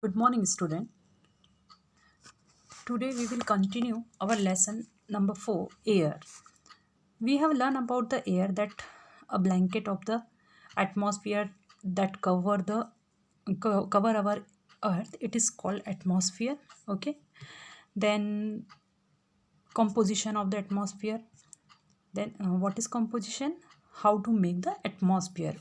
Good morning, student. Today we will continue our lesson number 4, air. We have learned about the air, that a blanket of the atmosphere that cover our earth. It is called atmosphere. Okay. Then composition of the atmosphere. Then what is composition? How to make the atmosphere.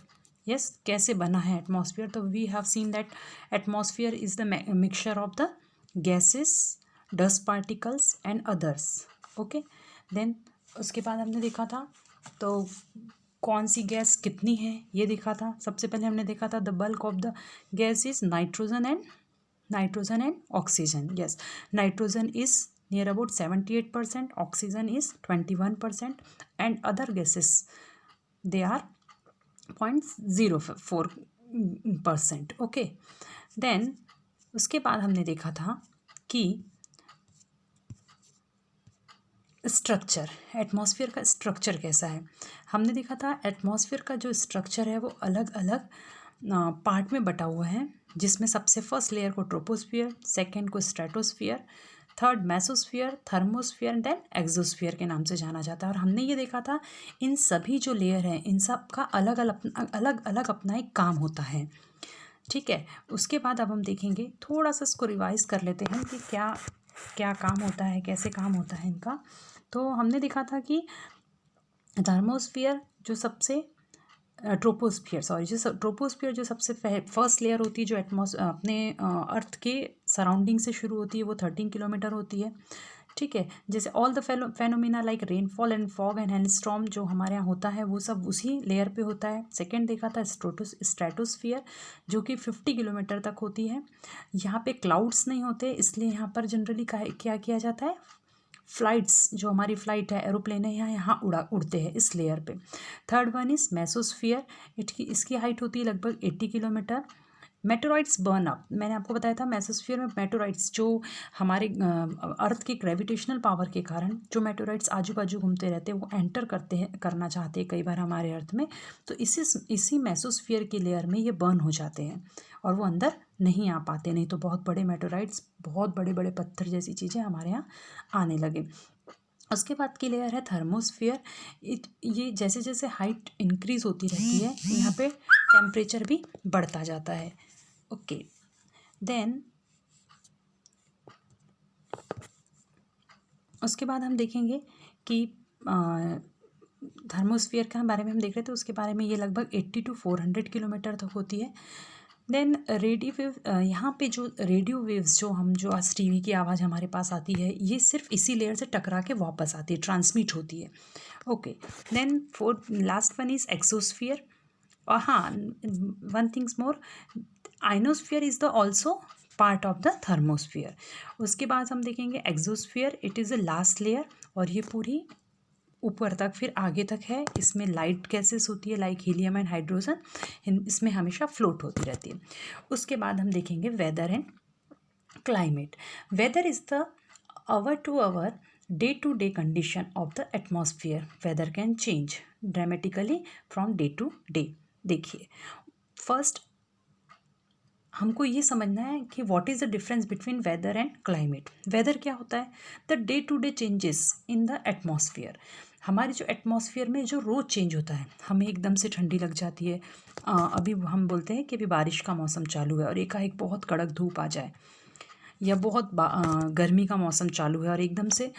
Yes, कैसे बना है atmosphere? तो we have seen that atmosphere is the mixture of the gases, dust particles and others. Okay. Then उसके बाद हमने देखा था तो कौन सी गैस कितनी है ये देखा था. सबसे पहले हमने देखा था the bulk of the gas is nitrogen and oxygen. Yes, nitrogen is near about 78%, oxygen is 21% and other gases they are 0.04%. Okay. Then उसके बाद हमने देखा था कि स्ट्रक्चर, एटमॉस्फेयर का स्ट्रक्चर कैसा है. हमने देखा था एटमॉस्फेयर का जो स्ट्रक्चर है वो अलग अलग पार्ट में बटा हुआ है, जिसमें सबसे फर्स्ट लेयर को ट्रोपोस्फियर, सेकेंड को stratosphere, third mesosphere, thermosphere and then exosphere के नाम से जाना जाता है. और हमने ये देखा था इन सभी जो लेयर हैं इन सब का अलग अलग अपना एक काम होता है. ठीक है. उसके बाद अब हम देखेंगे, थोड़ा सा इसको रिवाइज कर लेते हैं कि क्या क्या काम होता है, कैसे काम होता है इनका. तो हमने देखा था कि थर्मोस्फियर जो सबसे ट्रोपोस्फियर जो सबसे फर्स्ट लेयर होती है, जो अपने अर्थ के सराउंडिंग से शुरू होती है, वो 13 किलोमीटर होती है. ठीक है. जैसे all the phenomena like rainfall and fog and hailstorm जो हमारे यहाँ होता है वो सब उसी लेयर पे होता है. सेकंड देखा था स्ट्रेटोस्फियर जो कि 50 किलोमीटर तक होती है. यहाँ पे क्लाउड्स नहीं होते, इसलिए यहाँ पर जनरली क्या किया जाता है, फ्लाइट्स जो हमारी फ्लाइट है, एरोप्लेन है, यहाँ उड़ते हैं इस लेयर पे. Third one is mesosphere. इसकी हाइट होती है लगभग 80 किलोमीटर. मेटोराइट्स बर्न अप, मैंने आपको बताया था मेसोस्फियर में मेटोराइट्स जो हमारे अर्थ के ग्रेविटेशनल पावर के कारण जो मेटोराइट्स आजू बाजू घूमते रहते हैं वो एंटर करना चाहते हैं कई बार हमारे अर्थ में, तो इसी मेसोस्फियर की लेयर में ये बर्न हो जाते हैं और वो अंदर नहीं आ पाते, नहीं तो बहुत बड़े मेटोराइट्स, बहुत बड़े बड़े पत्थर जैसी चीज़ें हमारे यहाँ आने लगे. उसके बाद की लेयर है थर्मोस्फियर. ये जैसे जैसे हाइट इंक्रीज होती रहती है यहाँ पे टेम्परेचर भी बढ़ता जाता है. ओके. देन उसके बाद हम देखेंगे कि थर्मोस्फियर के बारे में हम देख रहे थे, उसके बारे में ये लगभग 80 to 400 किलोमीटर तक होती है. देन रेडियो वेव, यहाँ पे जो रेडियो वेव्स जो आज टीवी की आवाज़ हमारे पास आती है ये सिर्फ इसी लेयर से टकरा के वापस आती है, ट्रांसमिट होती है. Okay. Then fourth last one is exosphere. और हाँ, one things more, ionosphere is the also part of the thermosphere. उसके बाद हम देखेंगे exosphere. It is the last layer और ये पूरी ऊपर तक फिर आगे तक है. इसमें लाइट गैसेस होती है लाइक हीलियम एंड हाइड्रोजन, इसमें हमेशा फ्लोट होती रहती है. उसके बाद हम देखेंगे weather and climate. Weather is the hour to hour day to day condition of the atmosphere. Weather can change dramatically from day to day. देखिए, फर्स्ट हमको ये समझना है कि what is the difference between weather and climate. Weather क्या होता है, the day to day changes in the atmosphere. हमारे जो एटमॉस्फेयर में जो रोज़ चेंज होता है, हमें एकदम से ठंडी लग जाती है. अभी हम बोलते हैं कि अभी बारिश का मौसम चालू है और एकाएक बहुत कड़क धूप आ जाए, या बहुत गर्मी का मौसम चालू है और एकदम से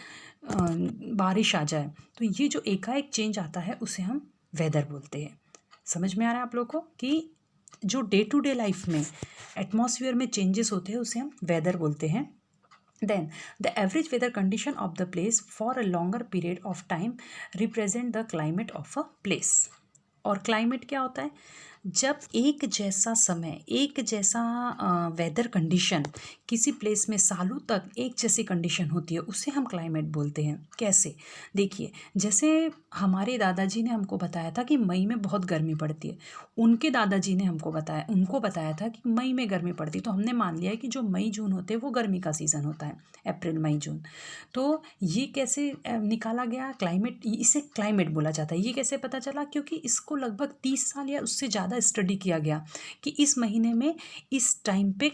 बारिश आ जाए, तो ये जो एकाएक चेंज आता है उसे हम वेदर बोलते हैं. समझ में आ रहा है आप लोग को कि जो डे टू डे लाइफ में एटमॉस्फेयर में चेंजेस होते हैं उसे हम वेदर बोलते हैं. Then the average weather condition of the place for a longer period of time represent the climate of a place. और क्लाइमेट क्या होता है, जब एक जैसा समय, एक जैसा वेदर कंडीशन किसी प्लेस में सालों तक एक जैसी कंडीशन होती है उसे हम क्लाइमेट बोलते हैं. कैसे, देखिए, जैसे हमारे दादाजी ने हमको बताया था कि मई में बहुत गर्मी पड़ती है, उनके दादाजी ने उनको बताया था कि मई में गर्मी पड़ती है, तो हमने मान लिया है कि जो मई जून होते हैं वो गर्मी का सीज़न होता है, अप्रैल मई जून. तो ये कैसे निकाला गया क्लाइमेट, इसे क्लाइमेट बोला जाता है. ये कैसे पता चला, क्योंकि इसको लगभग 30 साल या उससे ज़्यादा ज़्यादा स्टडी किया गया कि इस महीने में इस टाइम पे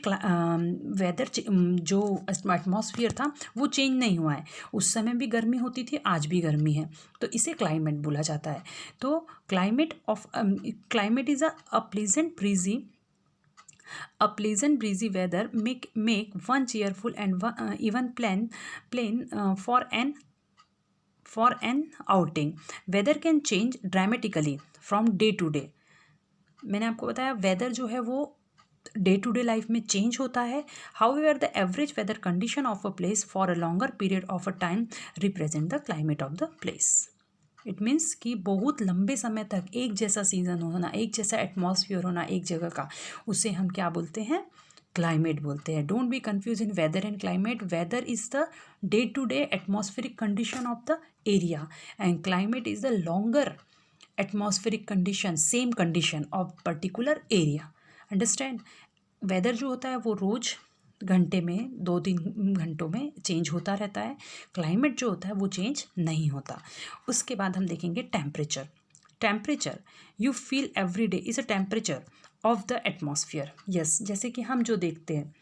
वेदर जो एटमॉस्फेयर था वो चेंज नहीं हुआ है। उस समय भी गर्मी होती थी, आज भी गर्मी है, तो इसे क्लाइमेट बोला जाता है। तो climate is a pleasant breezy weather make one cheerful and even plain for an outing. Weather can change dramatically from day to day. मैंने आपको बताया वेदर जो है वो डे टू डे लाइफ में चेंज होता है। However the average weather condition of a place for a longer period of a time represent the climate of the place. It means कि बहुत लंबे समय तक एक जैसा सीजन होना, एक जैसा एटमॉस्फेयर होना एक जगह का, उसे हम क्या बोलते हैं? क्लाइमेट बोलते हैं। Don't be confuse in weather and climate. Weather is the day to day atmospheric condition of the area and climate is the longer atmospheric condition, same condition of particular area. Understand? Weather जो होता है वो रोज़ घंटे में 2-3 घंटों में change होता रहता है। क्लाइमेट जो होता है वो चेंज नहीं होता। उसके बाद हम देखेंगे temperature. Temperature you feel every day is a temperature of the atmosphere. Yes, जैसे कि हम जो देखते हैं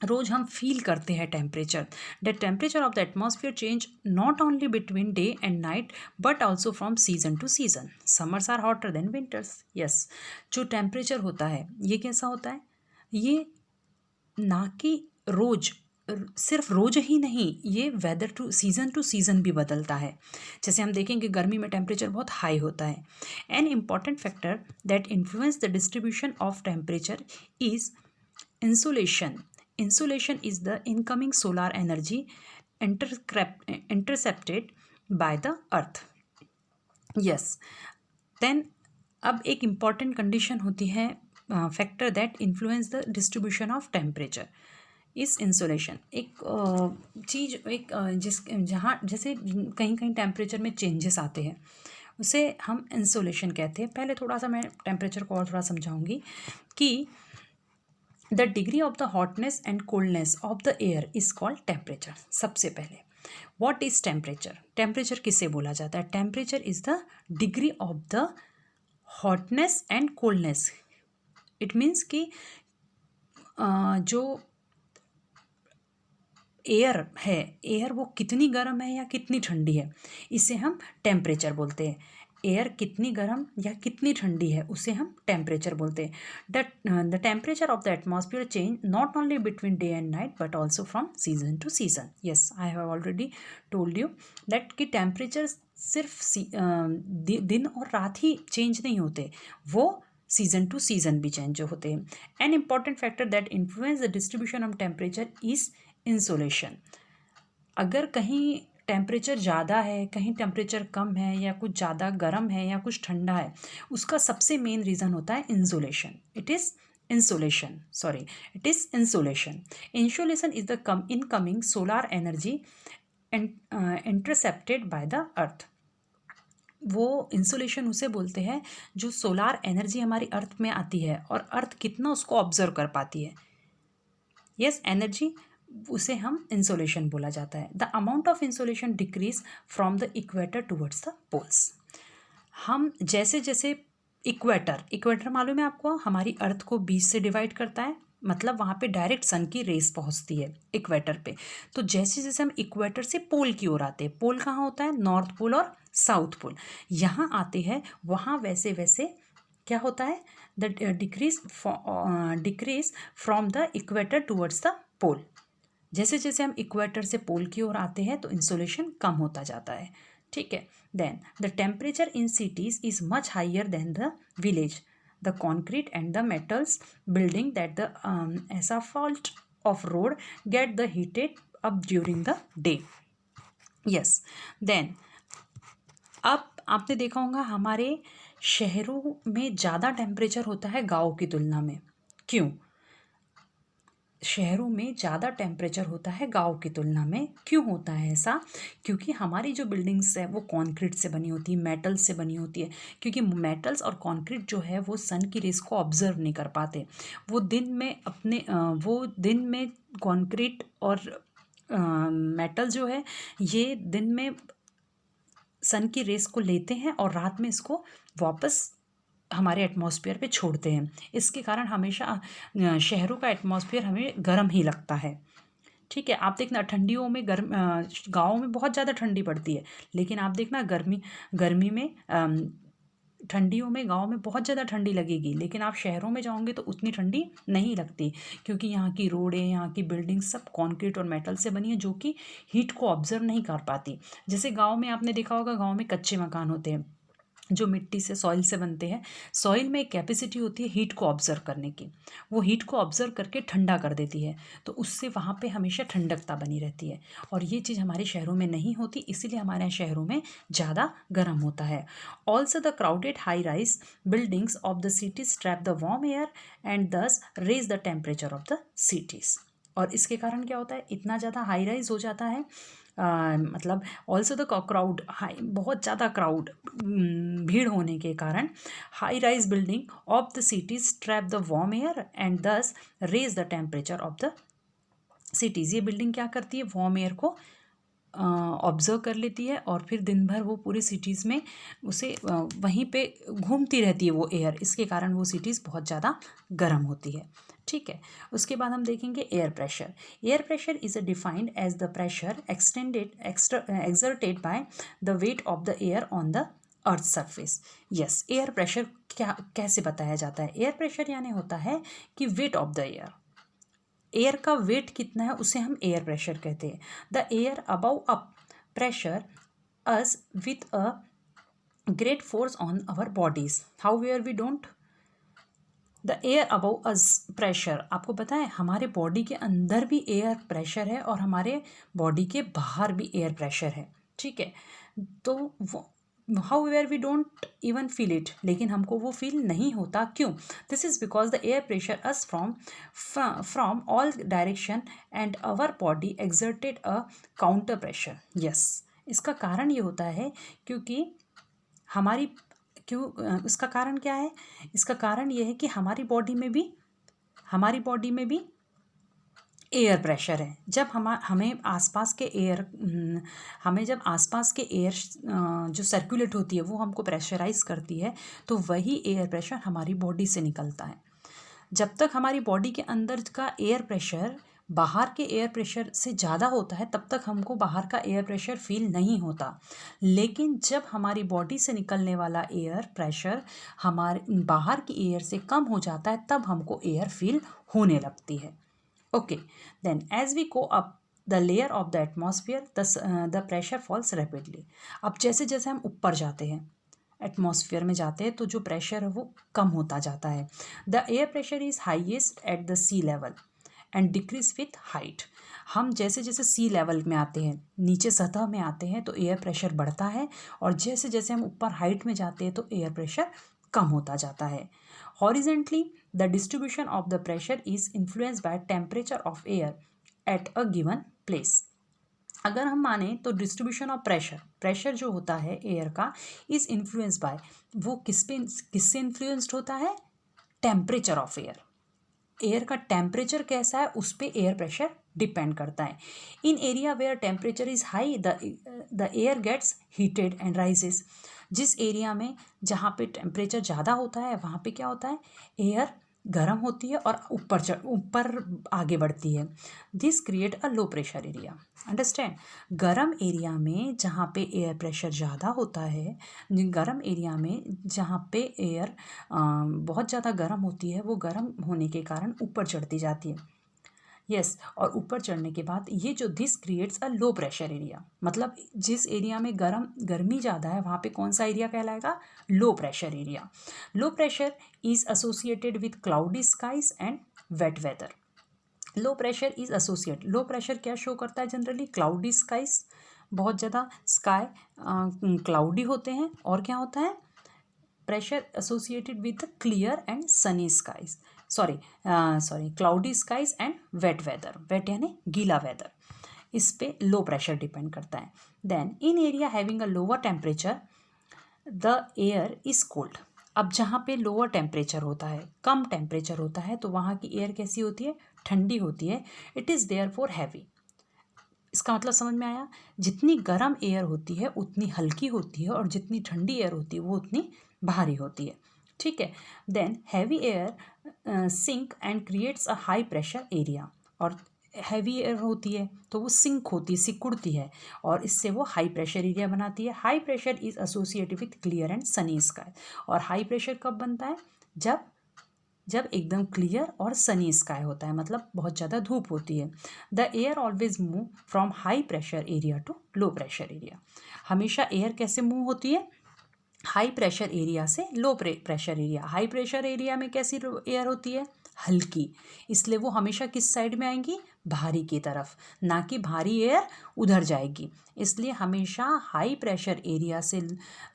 रोज हम फील करते हैं temperature. The temperature of the atmosphere change not only between day and night but also from season to season. Summers are hotter than winters. Yes, जो टेम्परेचर होता है ये कैसा होता है? ये ना कि रोज, सिर्फ रोज ही नहीं, ये वेदर टू सीज़न भी बदलता है। जैसे हम देखेंगे गर्मी में टेम्परेचर बहुत हाई होता है। An important factor that influence the distribution of temperature is insulation. Insolation is the incoming solar energy intercepted by the earth. Yes, then अब एक इम्पॉर्टेंट कंडीशन होती है factor that influence the distribution of temperature इस insolation. एक चीज़ जिस जहाँ जैसे कहीं कहीं टेम्परेचर में चेंजेस आते हैं उसे हम इंसोलेशन कहते हैं। पहले थोड़ा सा मैं टेम्परेचर को और थोड़ा समझाऊंगी कि the degree of the hotness and coldness of the air is called temperature. सबसे पहले व्हाट इज टेम्परेचर? टेम्परेचर किसे बोला जाता है? Temperature is the degree of the hotness and coldness. It means कि जो एयर है, एयर वो कितनी गर्म है या कितनी ठंडी है, इसे हम टेम्परेचर बोलते हैं। एयर कितनी गर्म या कितनी ठंडी है उसे हम टेम्परेचर बोलते हैं। The temperature of the atmosphere change not only between day and night but also from season to season. Yes, I have already told you that कि टेम्परेचर सिर्फ दिन और रात ही चेंज नहीं होते, वो सीजन टू सीजन भी चेंज होते हैं। N important factor that influence the distribution of temperature is insolation. अगर कहीं टेम्परेचर ज़्यादा है, कहीं टेम्परेचर कम है, या कुछ ज़्यादा गर्म है या कुछ ठंडा है, उसका सबसे मेन रीज़न होता है insolation. It is insolation, sorry, it is insolation. Insolation is the incoming solar energy intercepted by the earth. वो इंसुलेशन उसे बोलते हैं जो सोलार एनर्जी हमारी अर्थ में आती है और अर्थ कितना उसको ऑब्जर्व कर पाती है। यस, एनर्जी, उसे हम इंसोलेशन बोला जाता है। The amount of insolation decrease from the equator towards the poles. हम जैसे जैसे इक्वेटर मालूम है आपको, हमारी अर्थ को 20 से डिवाइड करता है, मतलब वहाँ पे डायरेक्ट सन की रेस पहुँचती है इक्वेटर पे। तो जैसे जैसे हम इक्वेटर से पोल की ओर आते हैं, पोल कहाँ होता है? नॉर्थ पोल और साउथ पोल। यहाँ आते हैं, वहाँ वैसे वैसे क्या होता है? The decrease from the equator towards the pole. जैसे जैसे हम इक्वेटर से पोल की ओर आते हैं तो इंसोलेशन कम होता जाता है। ठीक है। Then the temperature in cities is much higher than the village. The concrete and the metals building that the asphalt of road get the heated up during the day. Yes, then अब आपने देखा होगा हमारे शहरों में ज़्यादा temperature होता है गाँव की तुलना में। क्यों शहरों में ज़्यादा टेम्परेचर होता है गाँव की तुलना में? क्यों होता है ऐसा? क्योंकि हमारी जो बिल्डिंग्स है वो कंक्रीट से बनी होती है, मेटल्स से बनी होती है। क्योंकि मेटल्स और कंक्रीट जो है वो सन की रेस को ऑब्जर्व नहीं कर पाते। वो दिन में कंक्रीट और मेटल जो है ये दिन में सन की रेस को लेते हैं और रात में इसको वापस हमारे एटमॉस्फेयर पे छोड़ते हैं। इसके कारण हमेशा शहरों का एटमॉस्फेयर हमें गर्म ही लगता है। ठीक है, आप देखना ठंडियों में गाँव में बहुत ज़्यादा ठंडी पड़ती है, लेकिन आप देखना गर्मी में ठंडियों में गाँव में बहुत ज़्यादा ठंडी लगेगी, लेकिन आप शहरों में जाओगे तो उतनी ठंडी नहीं लगती, क्योंकि यहाँ की रोडें, यहाँ की बिल्डिंग सब कंक्रीट और मेटल से बनी है, जो कि हीट को ऑब्जर्व नहीं कर पाती। जैसे गाँव में आपने देखा होगा, गाँव में कच्चे मकान होते हैं जो मिट्टी से, सॉइल से बनते हैं। सॉइल में एक कैपेसिटी होती है हीट को ऑब्जर्व करने की, वो हीट को ऑब्जर्व करके ठंडा कर देती है, तो उससे वहाँ पे हमेशा ठंडकता बनी रहती है। और ये चीज़ हमारे शहरों में नहीं होती, इसीलिए हमारे यहाँ शहरों में ज़्यादा गर्म होता है। Also the crowded high rise buildings of the cities trap the warm air and thus raise the temperature of the cities. और इसके कारण क्या होता है, इतना ज़्यादा हाई राइज हो जाता है, मतलब ऑल्सो द क्राउड हाई, बहुत ज़्यादा क्राउड, भीड़ होने के कारण high rise building of the cities trap the warm air and thus raise the temperature of the cities. ये बिल्डिंग क्या करती है, वार्म एयर को ऑब्जर्व कर लेती है, और फिर दिन भर वो पूरी सिटीज़ में उसे वहीं पे घूमती रहती है वो एयर, इसके कारण वो सिटीज़ बहुत ज़्यादा गर्म होती है। ठीक है, उसके बाद हम देखेंगे air pressure. Air pressure is defined as the pressure exerted by the weight of the air on the earth surface. Yes, air pressure कैसे बताया जाता है? एयर प्रेशर यानी होता है कि weight of the air, air का वेट कितना है उसे हम एयर प्रेशर कहते हैं। The air above a pressure us with a great force on our bodies, however we don't. The air above us pressure, आपको पता है हमारे बॉडी के अंदर भी एयर प्रेशर है और हमारे बॉडी के बाहर भी एयर प्रेशर है। ठीक है, तो however we don't even feel it, लेकिन हमको वो फील नहीं होता, क्यों? This is because the air pressure us from all direction and our body exerted a counter pressure. Yes, इसका कारण ये होता है क्योंकि हमारी इसका कारण क्या है? इसका कारण ये है कि हमारी बॉडी में भी एयर प्रेशर है। जब हमें आसपास के एयर हमें जब आसपास के एयर जो सर्कुलेट होती है वो हमको प्रेशराइज करती है, तो वही एयर प्रेशर हमारी बॉडी से निकलता है। जब तक हमारी बॉडी के अंदर का एयर प्रेशर बाहर के एयर प्रेशर से ज़्यादा होता है, तब तक हमको बाहर का एयर प्रेशर फील नहीं होता। लेकिन जब हमारी बॉडी से निकलने वाला एयर प्रेशर हमारे बाहर की एयर से कम हो जाता है, तब हमको एयर फील होने लगती है। Okay, then as we go up the layer of the atmosphere the pressure falls rapidly. अब जैसे जैसे हम ऊपर जाते हैं, एटमॉस्फेयर में जाते हैं, तो जो प्रेशर है वो कम होता जाता है। The air pressure is highest at the sea level and decrease with height. हम जैसे जैसे सी लेवल में आते हैं, नीचे सतह में आते हैं, तो एयर प्रेशर बढ़ता है, और जैसे जैसे हम ऊपर हाइट में जाते हैं तो एयर प्रेशर कम होता जाता है। Horizontally the distribution of the pressure is influenced by temperature of air at a given place. अगर हम माने तो डिस्ट्रीब्यूशन ऑफ प्रेशर जो होता है एयर का इज इन्फ्लुएंस्ड बाय, वो किससे इन्फ्लुएंस्ड होता है? Temperature of air. एयर का टेम्परेचर कैसा है उस पर एयर प्रेशर डिपेंड करता है। In area where temperature is high the air gets heated and rises. जिस एरिया में जहाँ पे टेम्परेचर ज़्यादा होता है वहाँ पे क्या होता है, एयर गर्म होती है और ऊपर आगे बढ़ती है। This create a low pressure area. Understand? गर्म एरिया में जहाँ पे एयर प्रेशर ज़्यादा होता है, गर्म एरिया में जहाँ पे एयर बहुत ज़्यादा गर्म होती है, वो गर्म होने के कारण ऊपर चढ़ती जाती है। यस, और ऊपर चढ़ने के बाद ये जो this creates a low pressure area, मतलब जिस एरिया में गर्मी ज़्यादा है वहाँ पे कौन सा एरिया कहलाएगा? Low pressure area. Low pressure is associated with cloudy skies and wet weather. Low pressure is associate, low pressure क्या शो करता है? जनरली क्लाउडी स्काइज, बहुत ज़्यादा स्काई क्लाउडी होते हैं, और क्या होता है? Pressure associated with clear and sunny skies, sorry cloudy skies and wet weather, wet यानी गीला वेदर, इस पे लो प्रेशर डिपेंड करता है। Then in area having a lower temperature the air is cold. अब जहाँ पे लोअर टेम्परेचर होता है, कम टेम्परेचर होता है, तो वहाँ की एयर कैसी होती है? ठंडी होती है। It is there for heavy. इसका मतलब समझ में आया? जितनी गर्म एयर होती है उतनी हल्की होती है, और जितनी ठंडी एयर होती है वो उतनी भारी होती है। ठीक है। Then heavy air sink and creates a high pressure area, और हैवी एयर होती है तो वो सिंक होती है, सिकुड़ती है, और इससे वो हाई प्रेशर एरिया बनाती है। High pressure is associated with clear and Sunny sky, और हाई प्रेशर कब बनता है? जब जब एकदम क्लियर और सनी स्काई होता है, मतलब बहुत ज़्यादा धूप होती है। The air always move from high pressure area to low pressure area. हमेशा एयर कैसे मूव होती है? हाई प्रेशर एरिया से low pressure area. High pressure area में कैसी एयर होती है? हल्की, इसलिए वो हमेशा किस साइड में आएंगी? भारी की तरफ, ना कि भारी एयर उधर जाएगी। इसलिए हमेशा हाई प्रेशर एरिया से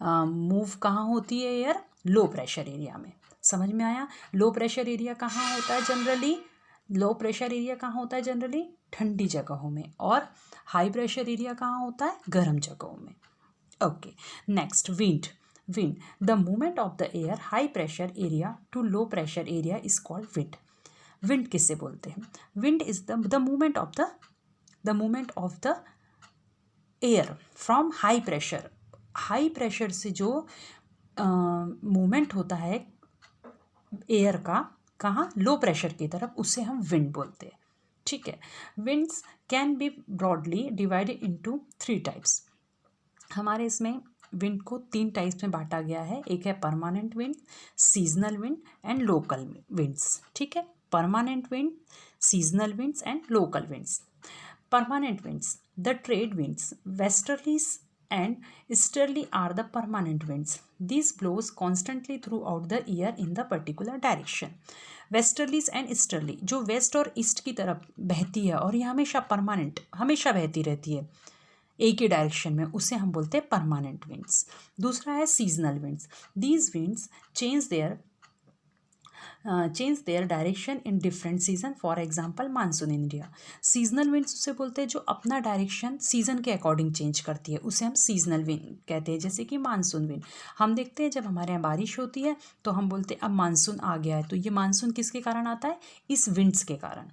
मूव कहाँ होती है एयर? लो प्रेशर एरिया में। समझ में आया? लो प्रेशर एरिया कहाँ होता है जनरली? लो प्रेशर एरिया कहाँ होता है जनरली? ठंडी जगहों में। और हाई प्रेशर एरिया कहाँ होता है? गर्म जगहों में। Okay, next wind. Wind, the movement of the air high pressure area to low pressure area is called wind. Wind किससे बोलते हैं? Wind is the movement of the air from high pressure. High pressure से जो movement होता है air का, कहाँ? Low pressure की तरफ, उसे हम विंड बोलते हैं। ठीक है। Winds can be broadly divided into 3 types. हमारे इसमें विंड को 3 टाइप्स में बांटा गया है। एक है permanent wind, seasonal wind and local winds. ठीक है, permanent wind, seasonal winds and local winds. Permanent winds, the trade winds, westerlies and easterly are the permanent winds. This blows constantly throughout the year in the particular direction. Westerlies and easterly, जो west और east की तरफ बहती है और ये हमेशा permanent, हमेशा बहती रहती है एक ही डायरेक्शन में, उसे हम बोलते हैं परमानेंट विंड्स। दूसरा है seasonal winds. These winds change their direction in different season, for example monsoon in India. Seasonal winds उसे बोलते हैं जो अपना डायरेक्शन सीजन के अकॉर्डिंग चेंज करती है, उसे हम सीजनल विंड कहते हैं। जैसे कि मानसून विंड, हम देखते हैं जब हमारे यहाँ बारिश होती है तो हम बोलते हैं अब मानसून आ गया है, तो ये मानसून किसके कारण आता है? इस विंड्स के कारण।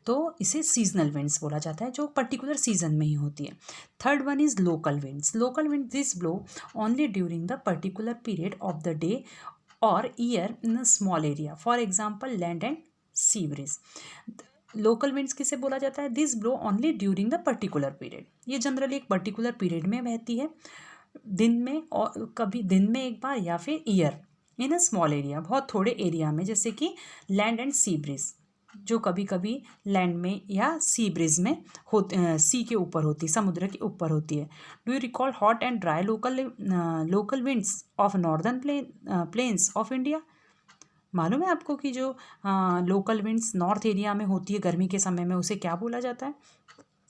तो इसे सीजनल विंड्स बोला जाता है, जो पर्टिकुलर सीजन में ही होती है। Third one is local winds. Local wind this blow only during the particular period of the day और year in a small area, for example land and sea breeze. Local winds किसे बोला जाता है? This blow only during the particular period. ये generally एक particular period में बहती है, दिन में, और कभी दिन में एक बार, या फिर year in a small area, बहुत थोड़े एरिया में, जैसे कि लैंड एंड सी ब्रीज, जो कभी कभी लैंड में या सी ब्रिज में होते, सी के ऊपर होती, समुद्र के ऊपर होती है। Do you recall hot and dry local winds of northern plains of India? मालूम है आपको कि जो लोकल विंड्स नॉर्थ एरिया में होती है गर्मी के समय में, उसे क्या बोला जाता है?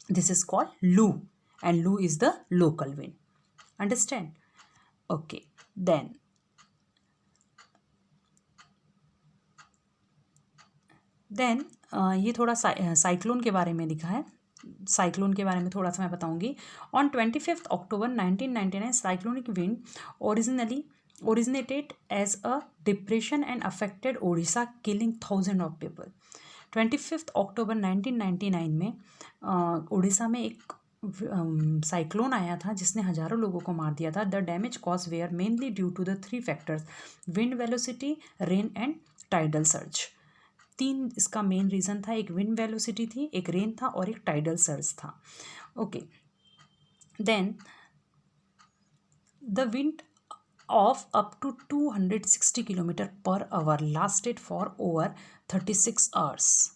This is called loo, and loo is the local wind. Understand? Okay, then ये थोड़ा साइक्लोन के बारे में लिखा है। साइक्लोन के बारे में थोड़ा सा मैं बताऊंगी। On 25 October 1999 cyclonic wind originated as a depression and affected Odisha, killing thousands of people. 25 अक्टूबर 1999 में उड़ीसा में एक साइक्लोन आया था जिसने हजारों लोगों को मार दिया था। The damage cause were mainly due to the 3 factors: wind velocity, rain and tidal surge. 3 इसका मेन रीज़न था। एक विंड वेलोसिटी थी, एक रेन था, और एक टाइडल सर्ज था। Okay, then the wind of up to 260 kilometre per hour lasted for over 36 hours.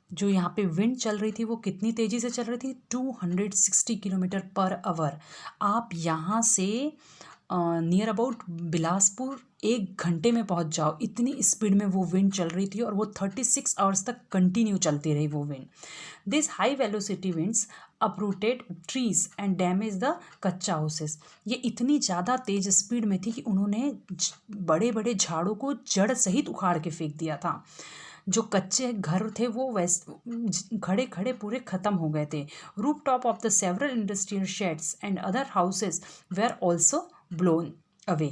जो यहाँ पे विंड चल रही थी वो कितनी तेज़ी से चल रही थी? 260 किलोमीटर पर आवर। आप यहाँ से नियर अबाउट बिलासपुर 1 घंटे में पहुँच जाओ, इतनी स्पीड में वो विंड चल रही थी, और वो 36 आवर्स तक कंटिन्यू चलती रही वो wind. This high velocity winds uprooted trees and damage the कच्चा हाउसेस। ये इतनी ज़्यादा तेज़ स्पीड में थी कि उन्होंने बड़े बड़े झाड़ों को जड़ सहित उखाड़ के फेंक दिया था। जो कच्चे घर थे वो खड़े खड़े पूरे ख़त्म हो गए थे। Roof top of the several industrial shades and other houses were also blown away.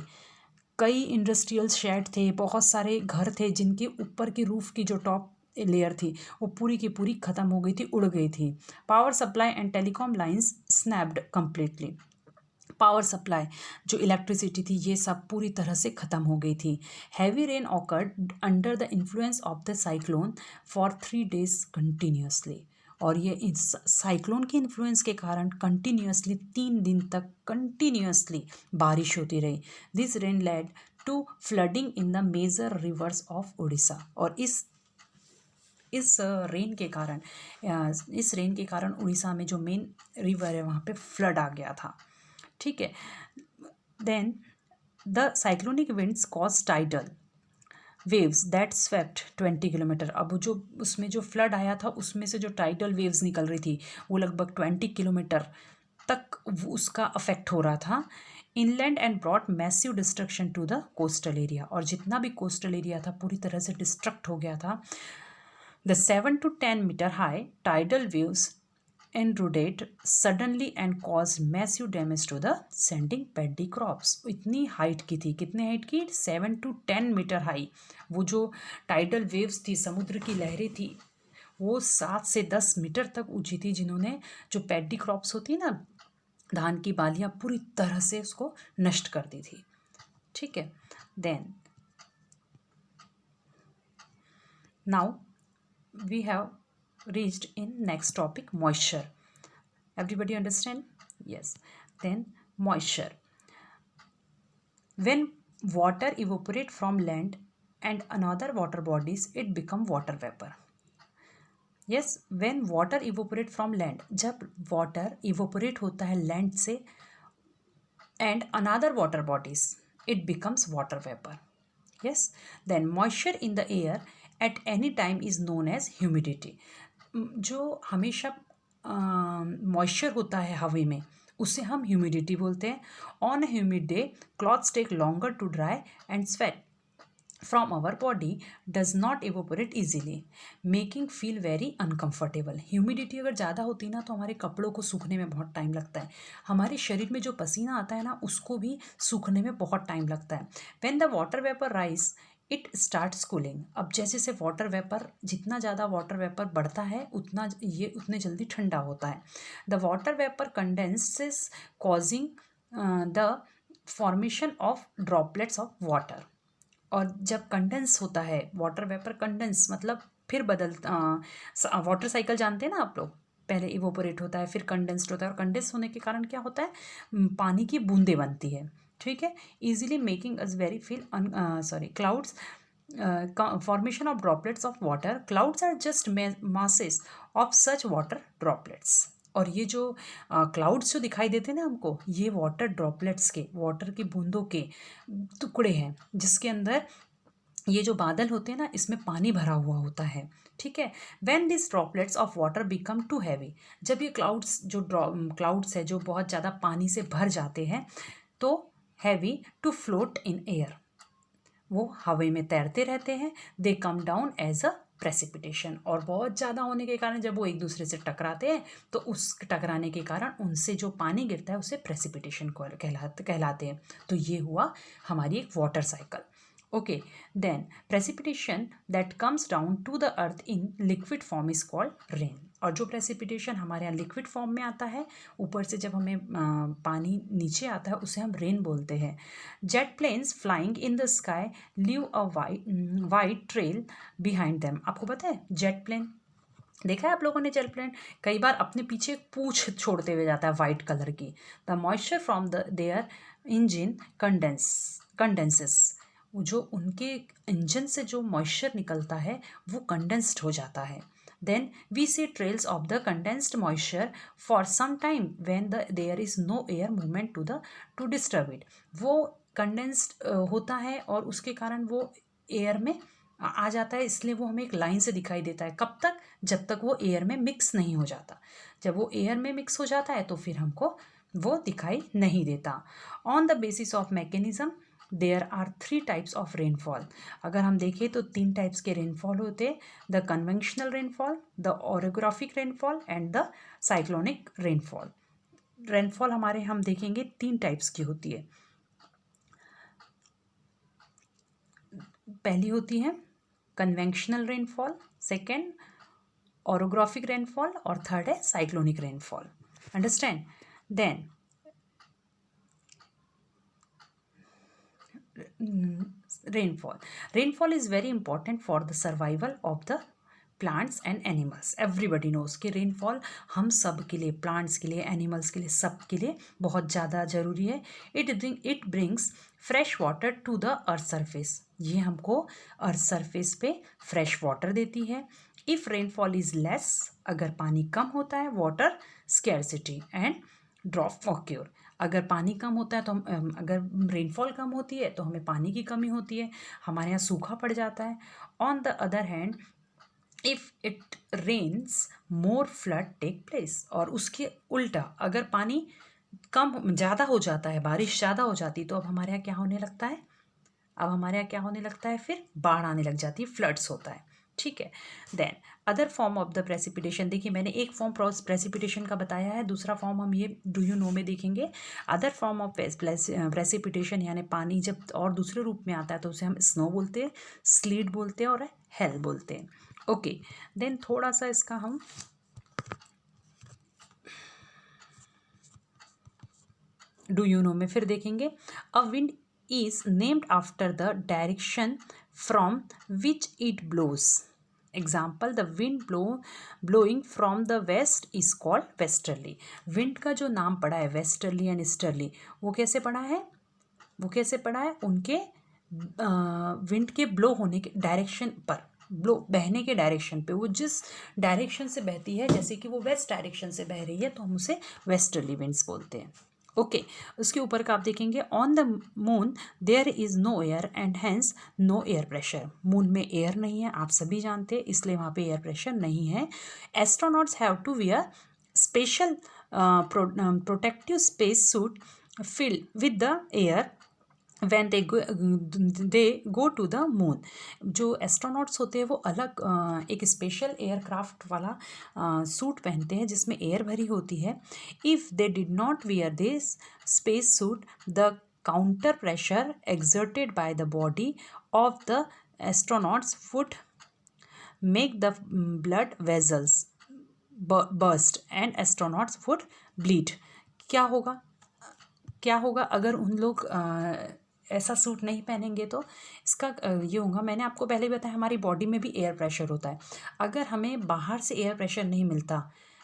कई इंडस्ट्रियल शेड थे, बहुत सारे घर थे जिनके ऊपर की रूफ की जो टॉप लेयर थी वो पूरी की पूरी ख़त्म हो गई थी, उड़ गई थी। Power supply and telecom lines snapped completely. Power supply जो इलेक्ट्रिसिटी थी ये सब पूरी तरह से ख़त्म हो गई थी। Heavy rain awkward under the influence of the cyclone for 3 days continuously. और ये इस साइक्लोन के इन्फ्लुएंस के कारण कंटिन्यूसली 3 दिन तक कंटिन्यूसली बारिश होती रही। This rain led to flooding in the major rivers of Orissa. और इस रेन के कारण उड़ीसा में जो मेन रिवर है वहाँ पे फ्लड आ गया था। ठीक है। Then the cyclonic winds cause tidal waves that swept 20 kilometre. अब जो उसमें जो फ्लड आया था उसमें से जो टाइडल वेव्स निकल रही थी वो लगभग 20 किलोमीटर तक उसका अफेक्ट हो रहा था। Inland and brought massive destruction to the coastal area. और जितना भी कोस्टल एरिया था पूरी तरह से डिस्ट्रक्ट हो गया था। The 7 to 10 meter high tidal waves enrudate suddenly and caused massive damage to the sending paddy crops। इतनी हाइट की थी, कितने हाइट की? 7 to 10 मीटर हाई। वो जो टाइडल वेव्स थी, समुद्र की लहरें थी, वो 7 से 10 मीटर तक ऊंची थी, जिन्होंने जो पैडी क्रॉप्स होती है ना, धान की बालियाँ, पूरी तरह से उसको नष्ट कर दी थी। ठीक है। Then now we have reached in next topic, moisture. Everybody understand? Yes. Then moisture. When water evaporate from land and another water bodies, it become water vapor. Yes, when water evaporate from land, जब water evaporate होता है land से and another water bodies, it becomes water vapor. Yes. Then moisture in the air at any time is known as humidity. जो हमेशा moisture होता है हवा में उसे हम ह्यूमिडिटी बोलते हैं। On a humid day clothes take longer to dry and sweat from our body does not evaporate easily making feel very uncomfortable. Humidity अगर ज़्यादा होती ना तो हमारे कपड़ों को सूखने में बहुत टाइम लगता है। हमारे शरीर में जो पसीना आता है ना उसको भी सूखने में बहुत टाइम लगता है। When the water vapour rise it starts cooling. अब जैसे जैसे वाटर वेपर, जितना ज़्यादा वाटर वेपर बढ़ता है उतने जल्दी ठंडा होता है। The water vapour condenses causing the formation of droplets of water. और जब कंडेंस होता है वाटर वेपर, कंडेंस मतलब फिर वाटर साइकिल जानते हैं ना आप लोग, पहले इवोपोरेट होता है फिर कंडेंस्ड होता है, और कंडेंस होने के कारण क्या होता है, पानी की बूंदें बनती है। ठीक है। Easily making us very feel clouds formation of droplets of water. Clouds are just masses of such water droplets. और ये जो क्लाउड्स जो दिखाई देते हैं ना हमको, ये वाटर ड्रॉपलेट्स के, वाटर की बूंदों के टुकड़े हैं, जिसके अंदर ये जो बादल होते हैं ना इसमें पानी भरा हुआ होता है। ठीक है। When this droplets of water become too heavy, जब ये क्लाउड्स है जो बहुत ज़्यादा पानी से भर जाते हैं तो heavy to float in air, वो हवा में तैरते रहते हैं। They come down as a precipitation. और बहुत ज़्यादा होने के कारण जब वो एक दूसरे से टकराते हैं तो उस टकराने के कारण उनसे जो पानी गिरता है उसे प्रेसिपिटेशन कहलाते हैं। तो ये हुआ हमारी एक water cycle. Okay. Then precipitation that comes down to the earth in liquid form is called rain. और जो प्रेसिपिटेशन हमारे यहाँ लिक्विड फॉर्म में आता है, ऊपर से जब हमें पानी नीचे आता है, उसे हम रेन बोलते हैं। Jet planes flying in the sky leave a white trail behind them. आपको पता है जेट प्लेन देखा है आप लोगों ने? जेट प्लेन कई बार अपने पीछे एक पूंछ छोड़ते हुए जाता है वाइट कलर की। The moisture from their engine condenses. जो उनके इंजन से जो मॉइस्चर निकलता है वो कंडेंस्ड हो जाता है। Then we see trails of the condensed moisture for some time when there is no air movement to disturb it. वो कंडेंस्ड होता है और उसके कारण वो एयर में आ जाता है, इसलिए वो हमें एक लाइन से दिखाई देता है। कब तक? जब तक वो एयर में मिक्स नहीं हो जाता। जब वो एयर में मिक्स हो जाता है तो फिर हमको वो दिखाई नहीं देता। On the basis of mechanism there are 3 types of rainfall. अगर हम देखें तो 3 टाइप्स के रेनफॉल होते हैं, the conventional rainfall, the orographic rainfall and the cyclonic rainfall. Rainfall हमारे हम देखेंगे 3 टाइप्स की होती है। पहली होती है conventional rainfall, second rainfall. Rainfall is very important for the survival of the plants and animals. Everybody knows कि रेनफॉल हम सब के लिए, प्लांट्स के लिए, एनिमल्स के लिए, सब के लिए बहुत ज़्यादा ज़रूरी है. It brings fresh water to the earth surface. ये हमको अर्थ सरफेस पे फ्रेश वाटर देती है. इफ़ रेनफॉल इज़ लेस, अगर पानी कम होता है, water scarcity and drop occur. अगर पानी कम होता है तो अगर रेनफॉल कम होती है तो हमें पानी की कमी होती है, हमारे यहाँ सूखा पड़ जाता है. On the other hand, if it rains more flood take place. और उसके उल्टा अगर पानी कम ज़्यादा हो जाता है, बारिश ज़्यादा हो जाती, तो अब हमारे यहाँ क्या होने लगता है, अब हमारे यहाँ क्या होने लगता है, फिर बाढ़ आने लग जाती है, फ्लड्स होता है. ठीक है. Then other form of the precipitation. देखिए मैंने एक फॉर्म प्रेसिपिटेशन का बताया है, दूसरा फॉर्म हम ये डू यू नो में देखेंगे. अदर फॉर्म ऑफ प्रेसिपिटेशन यानी पानी जब और दूसरे रूप में आता है तो उसे हम स्नो बोलते हैं, स्लीड बोलते हैं और हेल बोलते हैं. ओके. देन थोड़ा सा इसका हम डू यू नो में फिर देखेंगे. A wind is named after the direction from which it blows. Example, the wind blowing from the west is called westerly. Wind का जो नाम पड़ा है westerly and easterly, वो कैसे पड़ा है, वो कैसे पड़ा है, उनके विंड के ब्लो होने के डायरेक्शन पर, ब्लो बहने के डायरेक्शन पे, वो जिस डायरेक्शन से बहती है, जैसे कि वो वेस्ट डायरेक्शन से बह रही है तो हम उसे वेस्टर्ली विंड्स बोलते हैं. ओके. उसके ऊपर का आप देखेंगे, on the moon there is no air and hence no air pressure. Moon में एयर नहीं है, आप सभी जानते हैं, इसलिए वहाँ पे एयर प्रेशर नहीं है. Astronauts have to wear special protective space suit filled with the air when they go to the moon. जो एस्ट्रोनॉट्स होते हैं वो अलग एक स्पेशल एयरक्राफ्ट वाला सूट पहनते हैं जिसमें एयर भरी होती है. If they did not wear this space suit, the counter pressure exerted by the body of the astronauts would make the blood vessels burst and astronauts would bleed. क्या होगा अगर उन लोग ऐसा सूट नहीं पहनेंगे तो इसका ये होगा, मैंने आपको पहले भी बताया हमारी बॉडी में भी एयर प्रेशर होता है. अगर हमें बाहर से एयर प्रेशर नहीं मिलता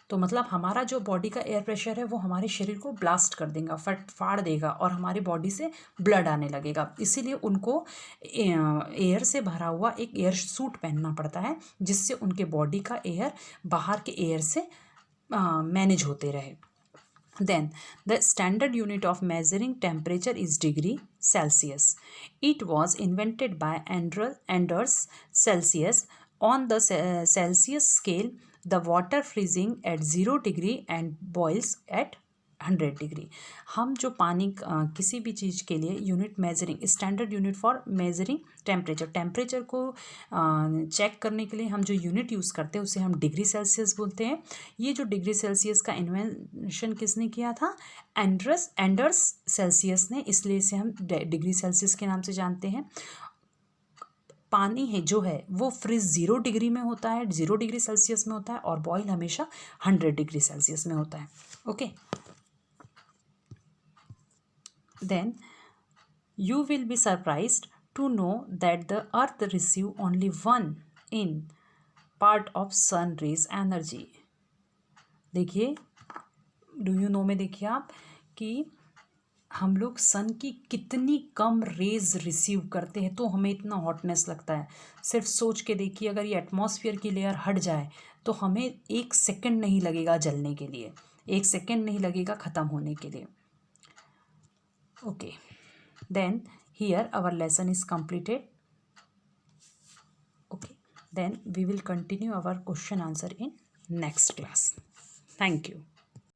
तो मतलब हमारा जो बॉडी का एयर प्रेशर है वो हमारे शरीर को ब्लास्ट कर देगा, फाड़ देगा और हमारी बॉडी से ब्लड आने लगेगा. इसीलिए उनको एयर से भरा हुआ एक एयर सूट पहनना पड़ता है जिससे उनके बॉडी का एयर बाहर के एयर से मैनेज होते रहे. Then the standard unit of measuring temperature is degree Celsius. It was invented by Anders Celsius. On the Celsius scale, the water freezing at 0 degree and boils at 100 degree. हम जो पानी किसी भी चीज़ के लिए unit measuring, standard unit for measuring temperature को check करने के लिए हम जो यूनिट यूज़ करते हैं उसे हम डिग्री सेल्सियस बोलते हैं. ये जो डिग्री सेल्सियस का इन्वेंशन किसने किया था, एंडर्स सेल्सियस ने, इसलिए इसे हम डिग्री सेल्सियस के नाम से जानते हैं. पानी है जो है वो फ्रीज 0 डिग्री में होता है, 0 डिग्री सेल्सियस में होता है और बॉयल हमेशा 100 डिग्री सेल्सियस में होता है. Okay. Then you will be surprised to know that the earth receive only 1 part of sun rays energy. देखिए डू यू नो में देखिए आप कि हम लोग सन की कितनी कम रेज रिसीव करते हैं तो हमें इतना हॉटनेस लगता है. सिर्फ सोच के देखिए, अगर ये एटमॉस्फेयर की लेयर हट जाए तो हमें 1 सेकंड नहीं लगेगा जलने के लिए, 1 सेकंड नहीं लगेगा ख़त्म होने के लिए. Okay, then here our lesson is completed. Okay, then we will continue our question answer in next class. Thank you.